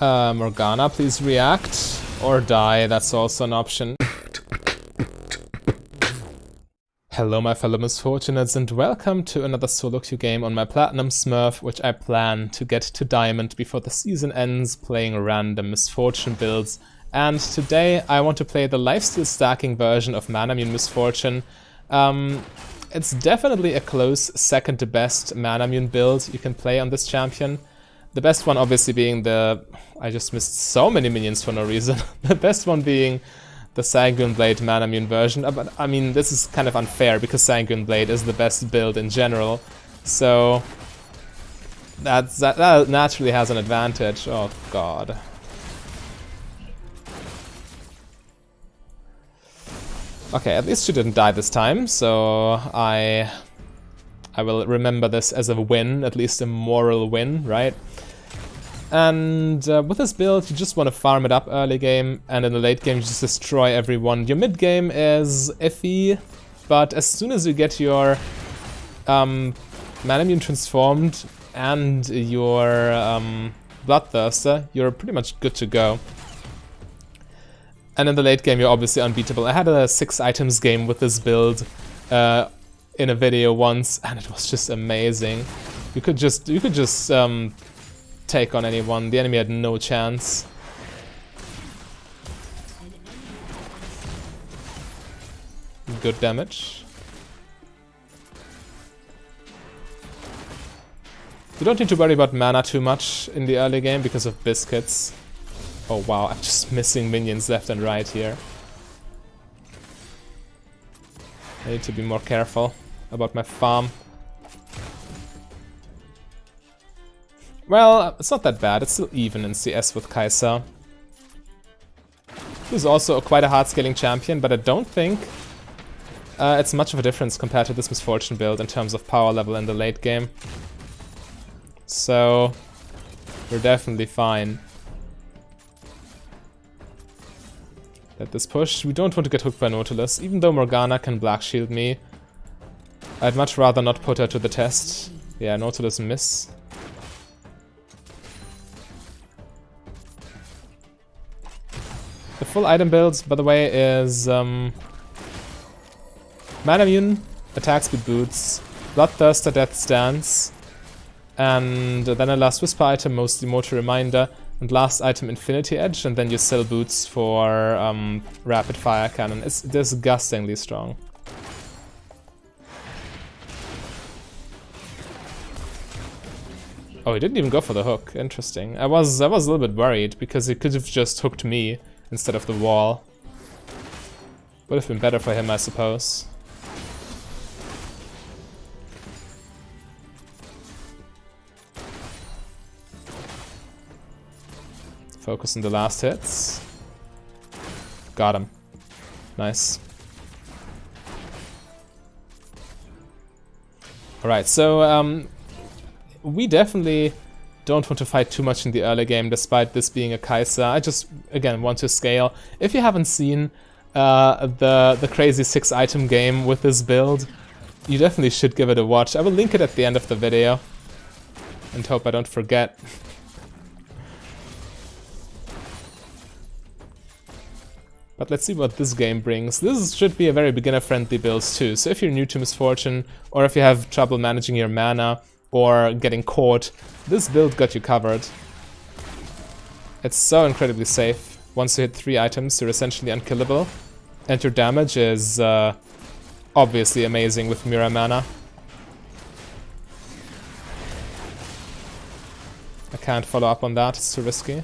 Morgana, please react. Or die, that's also an option. Hello my fellow misfortunates and welcome to another solo queue game on my Platinum Smurf, which I plan to get to Diamond before the season ends, playing random Misfortune builds. And today I want to play the lifesteal stacking version of Manamune Misfortune. It's definitely a close second to best Manamune build you can play on this champion. The best one obviously being the... I just missed so many minions for no reason. The best one being the Sanguine Blade Manamune version. But I mean, this is kind of unfair because Sanguine Blade is the best build in general. So that naturally has an advantage. Oh god. Okay, at least she didn't die this time, so I will remember this as a win, at least a moral win, right? And with this build, you just want to farm it up early game, and in the late game, you just destroy everyone. Your mid game is iffy, but as soon as you get your Manamune transformed and your Bloodthirster, you're pretty much good to go. And in the late game, you're obviously unbeatable. I had a 6 items game with this build in a video once, and it was just amazing. You could just take on anyone. The enemy had no chance. Good damage. You don't need to worry about mana too much in the early game because of biscuits. Oh wow, I'm just missing minions left and right here. I need to be more careful about my farm. Well, it's not that bad, it's still even in CS with Kai'Sa. Who's also quite a hard scaling champion, but I don't think it's much of a difference compared to this Misfortune build in terms of power level in the late game. So, we're definitely fine. Let this push. We don't want to get hooked by Nautilus, even though Morgana can black shield me. I'd much rather not put her to the test. Yeah, Nautilus miss. The full item build, by the way, is Manamune, Attack Speed Boots, Bloodthirster, Death Stance, and then a last Whisper item, mostly Motor Reminder, and last item Infinity Edge, and then you sell boots for Rapid Fire Cannon. It's disgustingly strong. Oh, he didn't even go for the hook. Interesting. I was a little bit worried because he could have just hooked me instead of the wall. Would have been better for him, I suppose. Focus on the last hits. Got him. Nice. Alright, so we definitely don't want to fight too much in the early game, despite this being a Kai'Sa. I just, again, want to scale. If you haven't seen the crazy 6 item game with this build, you definitely should give it a watch. I will link it at the end of the video, and hope I don't forget. But let's see what this game brings. This should be a very beginner-friendly build too, so if you're new to Misfortune, or if you have trouble managing your mana, or getting caught, this build got you covered. It's so incredibly safe. Once you hit 3 items, you're essentially unkillable, and your damage is obviously amazing with Mirror Mana. I can't follow up on that, it's too risky.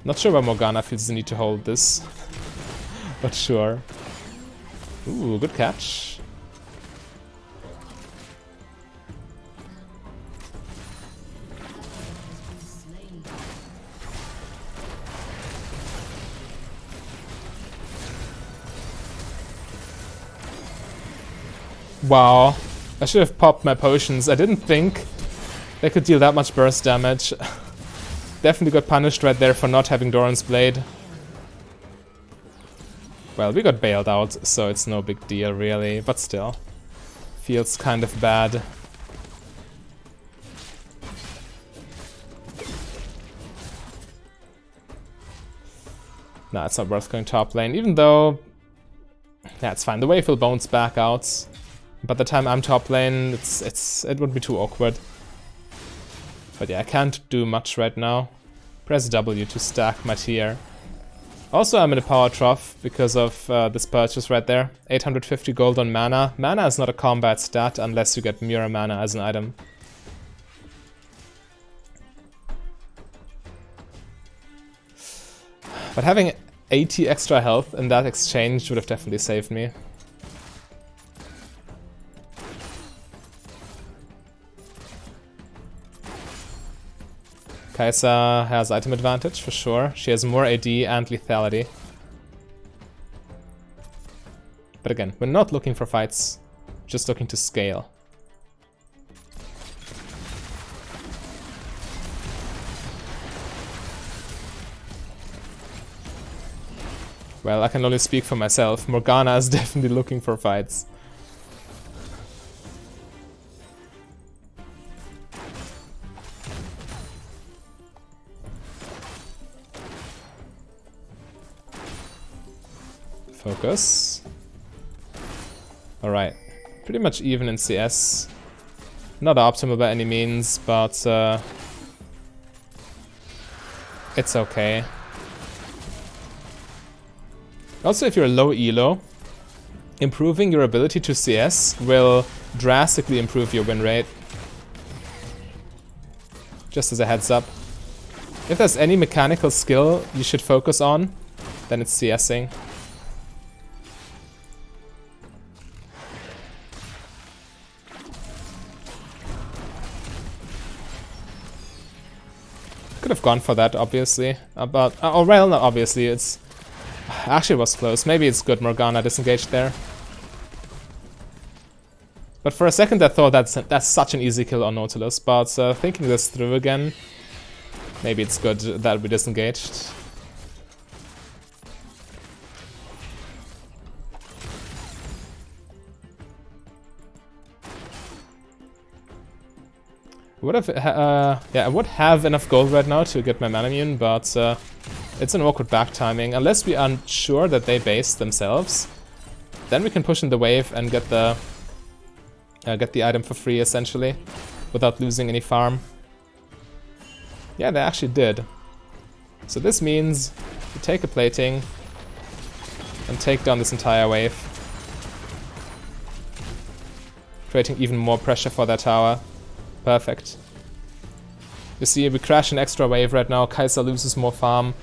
Not sure why Morgana feels the need to hold this, but sure. Ooh, good catch. Wow, I should have popped my potions. I didn't think they could deal that much burst damage. Definitely got punished right there for not having Doran's Blade. Well, we got bailed out, so it's no big deal really, but still. Feels kind of bad. Nah, it's not worth going top lane, even though... Yeah, it's fine. The wave will bounce back out. By the time I'm top lane, it would be too awkward. But yeah, I can't do much right now. Press W to stack my tier. Also, I'm in a power trough because of this purchase right there. 850 gold on mana. Mana is not a combat stat unless you get Mirror Mana as an item. But having 80 extra health in that exchange would have definitely saved me. Kai'Sa has item advantage for sure. She has more AD and lethality. But again, we're not looking for fights, just looking to scale. Well, I can only speak for myself. Morgana is definitely looking for fights. Focus. Alright. Pretty much even in CS. Not optimal by any means, but it's okay. Also, if you're low elo, improving your ability to CS will drastically improve your win rate. Just as a heads up. If there's any mechanical skill you should focus on, then it's CSing. Could have gone for that, obviously. But, oh, well, not obviously, it's... Actually, it was close. Maybe it's good Morgana disengaged there. But for a second I thought that's such an easy kill on Nautilus, but thinking this through again, maybe it's good that we disengaged. I would have enough gold right now to get my mana immune, but it's an awkward back timing. Unless we are sure that they base themselves, then we can push in the wave and get the item for free, essentially, without losing any farm. Yeah, they actually did. So this means we take a plating and take down this entire wave, creating even more pressure for that tower. Perfect. You see, we crash an extra wave right now. Kai'Sa loses more farm,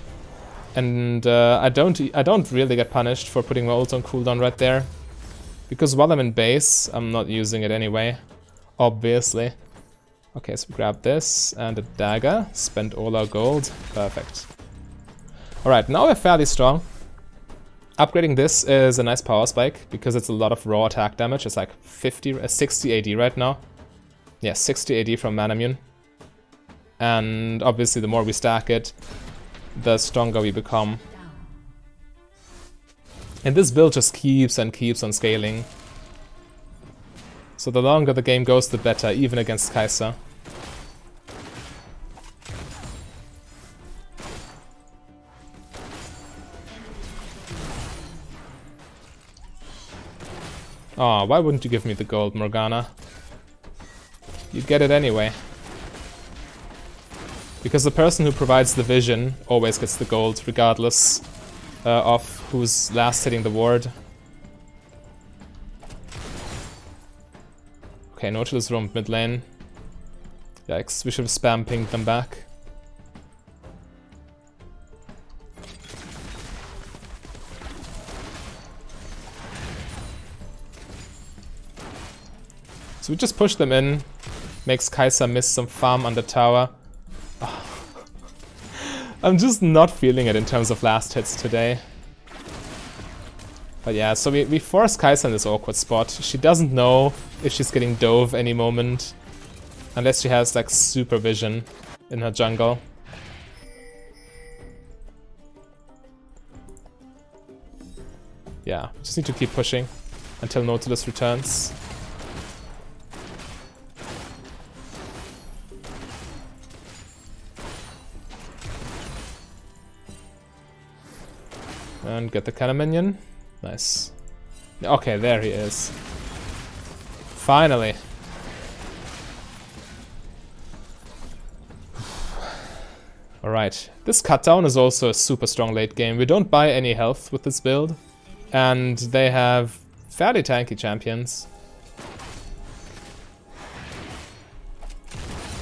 and I don't really get punished for putting my ult on cooldown right there, because while I'm in base, I'm not using it anyway. Obviously. Okay, so we grab this and a dagger. Spend all our gold. Perfect. All right, now we're fairly strong. Upgrading this is a nice power spike because it's a lot of raw attack damage. It's like 60 AD right now. Yeah, 60 AD from Manamune. And obviously the more we stack it, the stronger we become. And this build just keeps and keeps on scaling. So the longer the game goes, the better, even against Kai'Sa. Oh, why wouldn't you give me the gold, Morgana? You'd get it anyway. Because the person who provides the vision always gets the gold, regardless of who's last hitting the ward. Okay, Nautilus roamed mid lane. Yikes, we should have spam pinged them back. So we just push them in, makes Kai'Sa miss some farm on the tower. Oh. I'm just not feeling it in terms of last hits today. But yeah, so we force Kai'Sa in this awkward spot. She doesn't know if she's getting dove any moment, unless she has like super vision in her jungle. Yeah, just need to keep pushing until Nautilus returns. And get the cannon minion. Nice. Okay, there he is. Finally. Alright. This cut down is also a super strong late game. We don't buy any health with this build. And they have fairly tanky champions.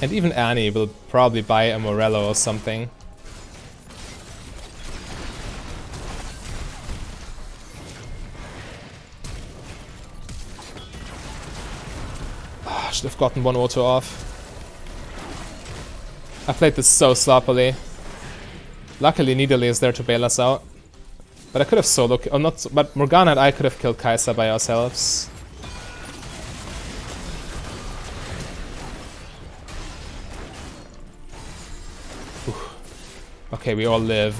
And even Annie will probably buy a Morello or something. Should have gotten one auto off. I played this so sloppily. Luckily Nidalee is there to bail us out. But I could have solo not, but Morgana and I could have killed Kai'Sa by ourselves. Okay, we all live.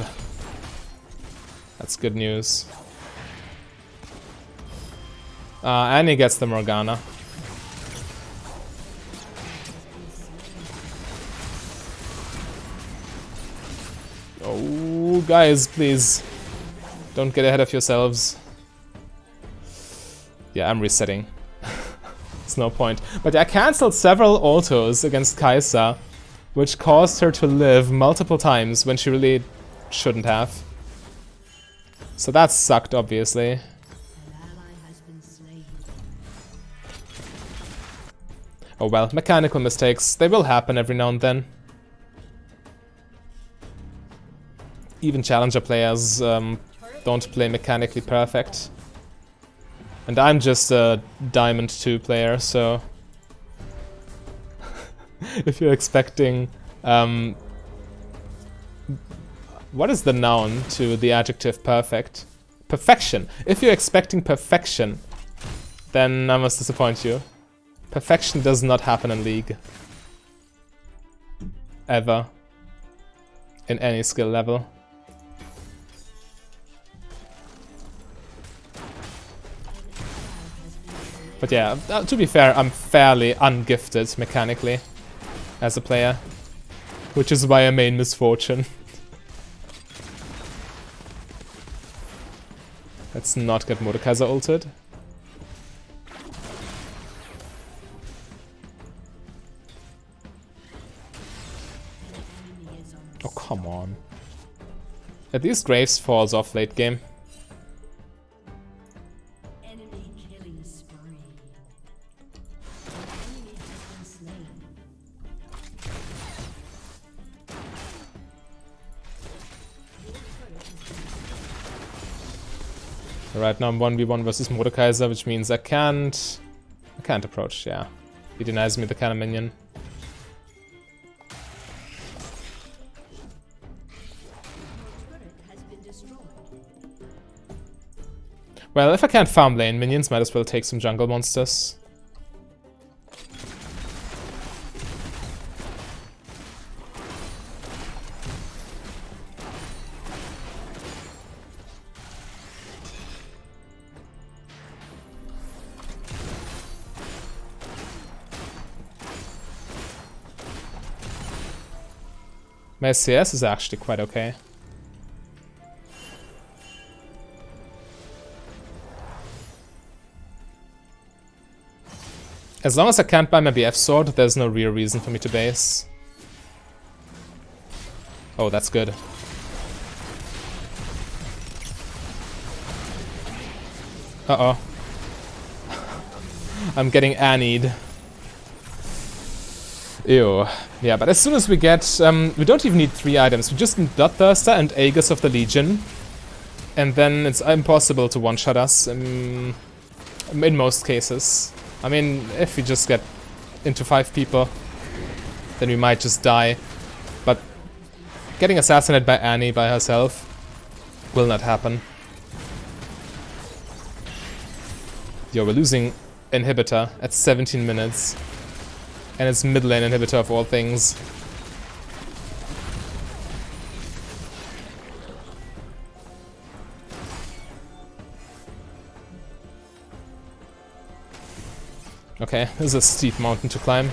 That's good news. Annie gets the Morgana. Oh, guys, please. Don't get ahead of yourselves. Yeah, I'm resetting. There's no point. But I cancelled several autos against Kai'Sa, which caused her to live multiple times when she really shouldn't have. So that sucked, obviously. Oh well, mechanical mistakes. They will happen every now and then. Even challenger players don't play mechanically perfect. And I'm just a Diamond 2 player, so... if you're expecting... what is the noun to the adjective perfect? Perfection. If you're expecting perfection, then I must disappoint you. Perfection does not happen in League. Ever. In any skill level. But yeah, to be fair, I'm fairly ungifted mechanically as a player. Which is why I main Misfortune. Let's not get Mordekaiser ulted. Oh, come on. At least Graves falls off late game. Right now I'm 1v1 versus Mordekaiser, which means I can't approach, yeah. He denies me the cannon minion. Well, if I can't farm lane minions, might as well take some jungle monsters. My CS is actually quite okay. As long as I can't buy my BF sword, there's no real reason for me to base. Oh, that's good. Uh-oh. I'm getting Annied. Ew. Yeah, but as soon as we get... we don't even need 3 items. We just need Bloodthirster and Aegis of the Legion. And then it's impossible to one-shot us in most cases. I mean, if we just get into 5 people, then we might just die. But getting assassinated by Annie by herself will not happen. Yo, we're losing Inhibitor at 17 minutes. And it's mid lane inhibitor of all things. Okay, this is a steep mountain to climb.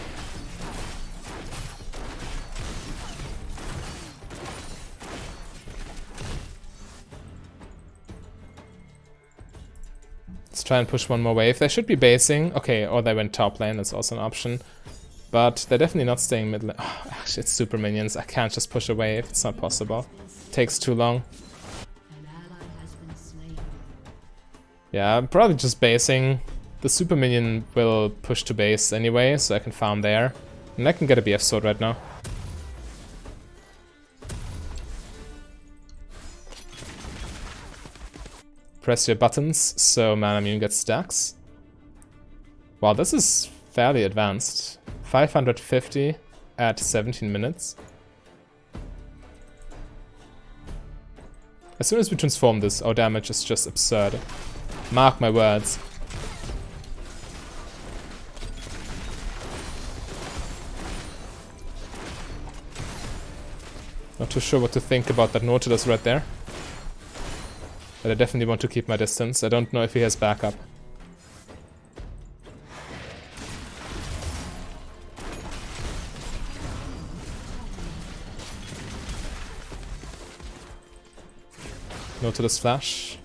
Let's try and push one more wave. They should be basing. Okay, or they went top lane, that's also an option. But they're definitely not staying mid lane. Oh, actually, it's super minions. I can't just push a wave. It's not possible. Takes too long. Yeah, I'm probably just basing. The super minion will push to base anyway, so I can farm there. And I can get a BF sword right now. Press your buttons so Mana Immune gets stacks. Wow, this is fairly advanced. 550 at 17 minutes. As soon as we transform this, our damage is just absurd. Mark my words. Not too sure what to think about that Nautilus right there. But I definitely want to keep my distance. I don't know if he has backup. Nautilus flash.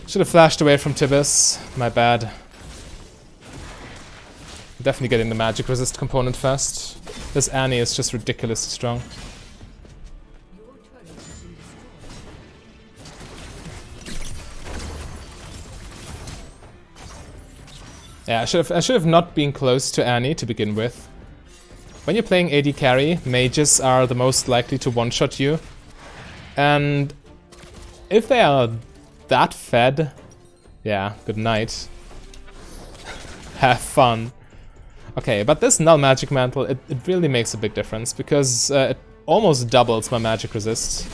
Should have flashed away from Tibis. My bad. Definitely getting the magic resist component first. This Annie is just ridiculously strong. Yeah, I should have not been close to Annie to begin with. When you're playing AD carry, mages are the most likely to one-shot you. And if they are that fed, yeah, good night. Have fun. Okay, but this Null Magic Mantle, it really makes a big difference, because it almost doubles my magic resist.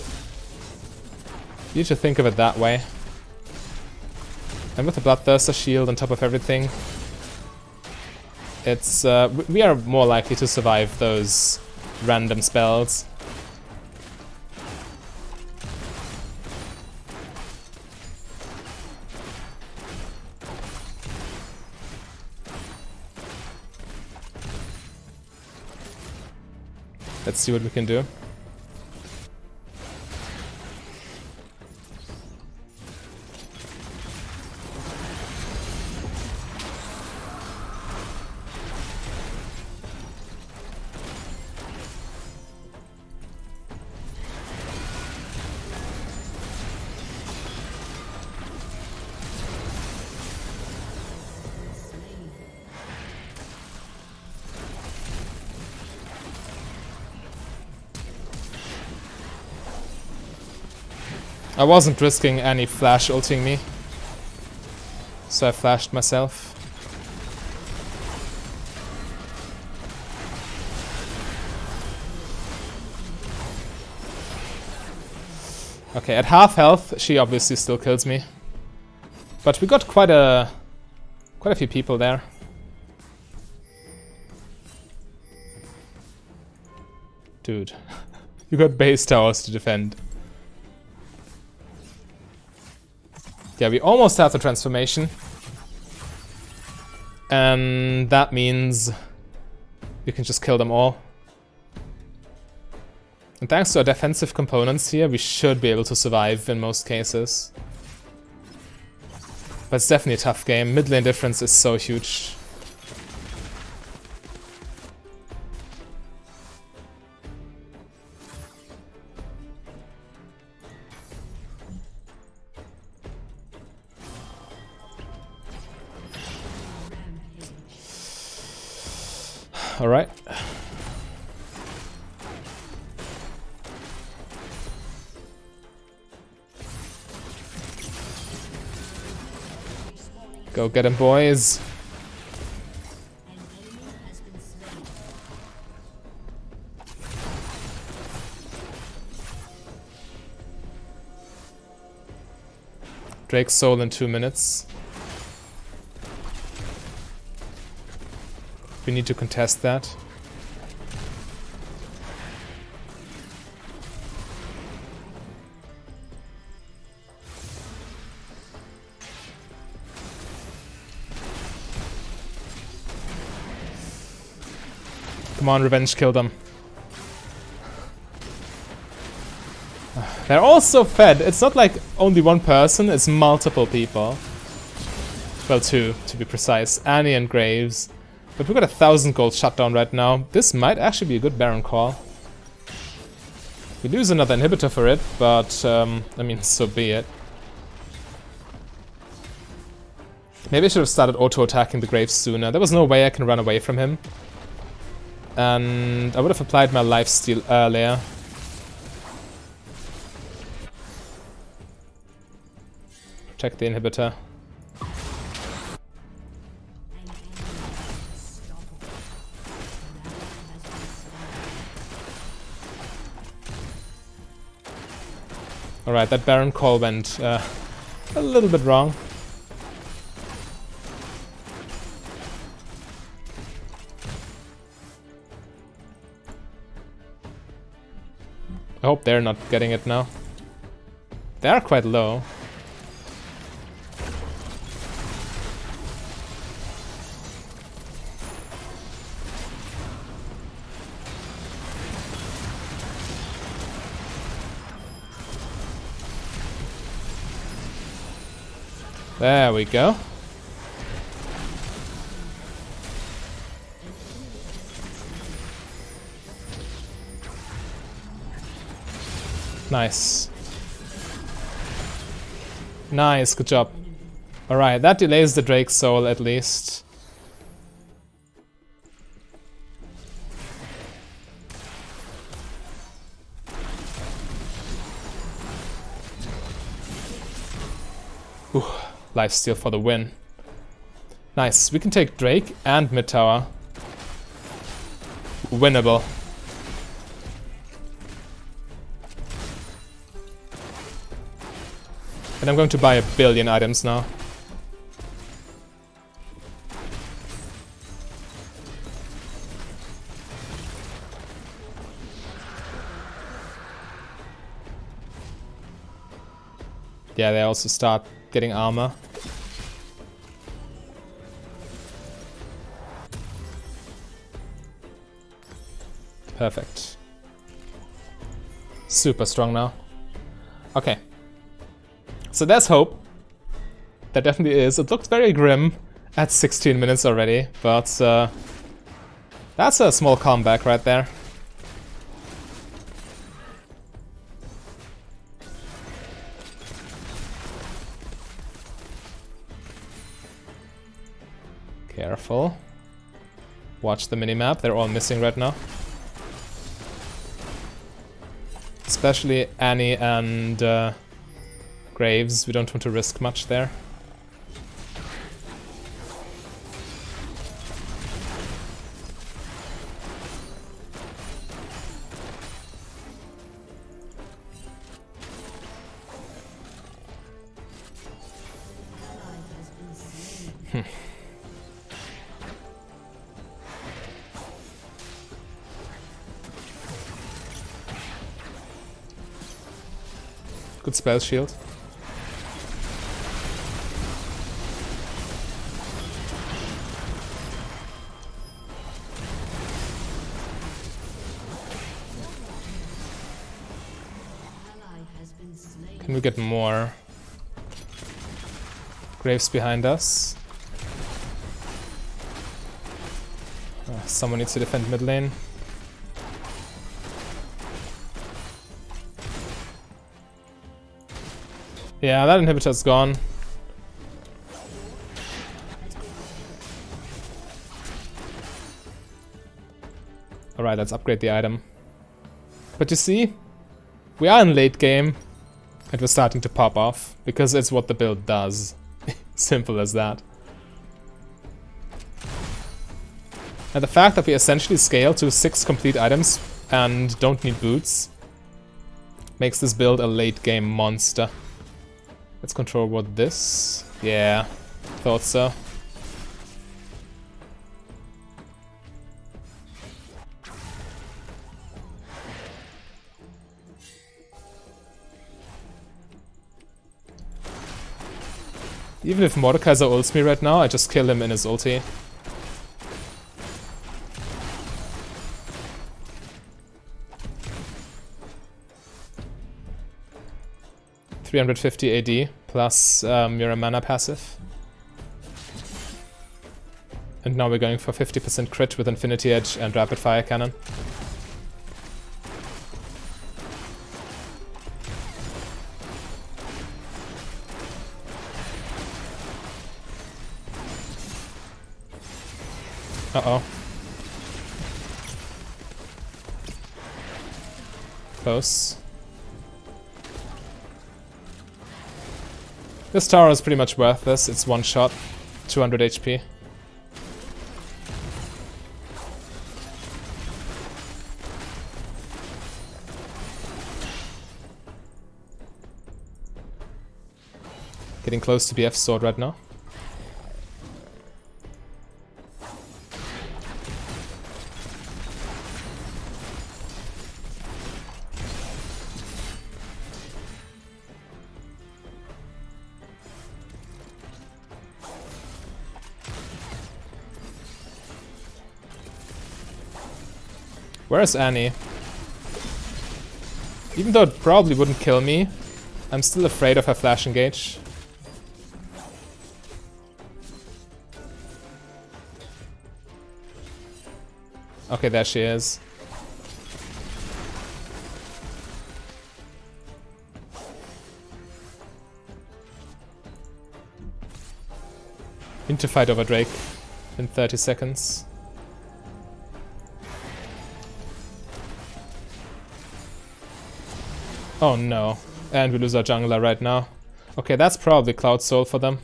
You need to think of it that way. And with the Bloodthirster shield on top of everything, it's we are more likely to survive those random spells. Let's see what we can do. I wasn't risking any flash ulting me, so I flashed myself. Okay, at half health, she obviously still kills me, but we got quite a few people there. Dude, you got base towers to defend. Yeah, we almost have the transformation. And that means we can just kill them all. And thanks to our defensive components here, we should be able to survive in most cases. But it's definitely a tough game. Mid lane difference is so huge. All right. Go get him, boys. Drake's soul in 2 minutes. We need to contest that. Come on, revenge, kill them. They're all so fed. It's not like only one person, it's multiple people. Well, two, to be precise. Annie and Graves. But we've got 1,000 gold shutdown right now. This might actually be a good Baron call. We lose another inhibitor for it, but, I mean, so be it. Maybe I should have started auto-attacking the Graves sooner. There was no way I can run away from him. And I would have applied my lifesteal earlier. Protect the inhibitor. Alright, that Baron call went a little bit wrong. I hope they're not getting it now. They are quite low. There we go. Nice. Nice, good job. Alright, that delays the Drake's soul at least. Ooh, lifesteal for the win. Nice, we can take Drake and mid tower. Winnable. And I'm going to buy 1 billion items now. Yeah, they also start getting armor. Perfect. Super strong now. Okay. So there's hope. There definitely is. It looks very grim at 16 minutes already, but that's a small comeback right there. Careful. Watch the minimap, they're all missing right now. Especially Annie and Graves, we don't want to risk much there. Good spell shield. Can we get more? Graves behind us. Someone needs to defend mid lane. Yeah, that inhibitor's gone. Alright, let's upgrade the item. But you see, we are in late game, and we're starting to pop off, because it's what the build does. Simple as that. And the fact that we essentially scale to 6 complete items and don't need boots makes this build a late game monster. Let's control what this. Yeah, thought so. Even if Mordekaiser ults me right now, I just kill him in his ulti. 350 AD plus your mana passive. And now we're going for 50% crit with Infinity Edge and Rapid Fire Cannon. Uh-oh. Close. This tower is pretty much worthless. It's one shot, 200 HP. Getting close to BF's sword right now. Where's Annie? Even though it probably wouldn't kill me, I'm still afraid of her flash engage. Okay, there she is. Need to fight over Drake in 30 seconds. Oh no. And we lose our jungler right now. Okay, that's probably Cloud Soul for them.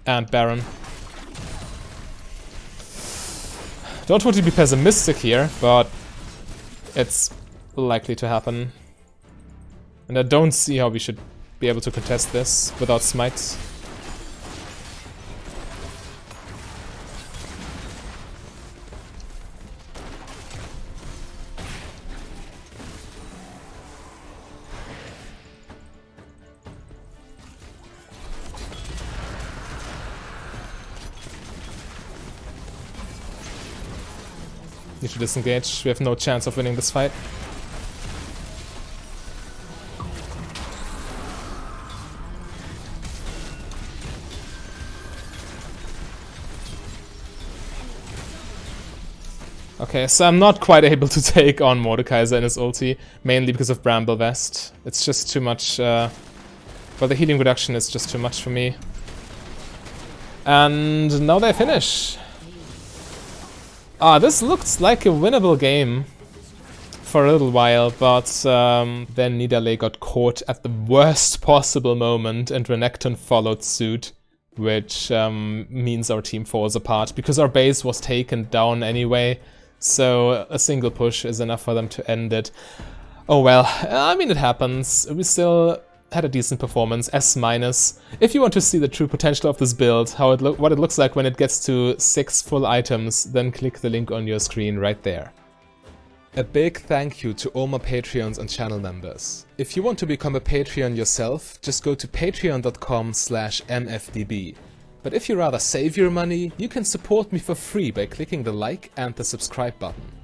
And Baron. Don't want to be pessimistic here, but it's likely to happen. And I don't see how we should be able to contest this without smites. Need to disengage. We have no chance of winning this fight. Okay, so I'm not quite able to take on Mordekaiser and his ulti, mainly because of Bramble Vest. It's just too much, well, the healing reduction is just too much for me. And now they finish. This looks like a winnable game for a little while, but then Nidalee got caught at the worst possible moment and Renekton followed suit, which means our team falls apart because our base was taken down anyway, so a single push is enough for them to end it. Oh well, I mean, it happens. We still had a decent performance, S-. If you want to see the true potential of this build, what it looks like when it gets to 6 full items, then click the link on your screen right there. A big thank you to all my Patreons and channel members. If you want to become a Patreon yourself, just go to patreon.com/mfdb. But if you rather save your money, you can support me for free by clicking the like and the subscribe button.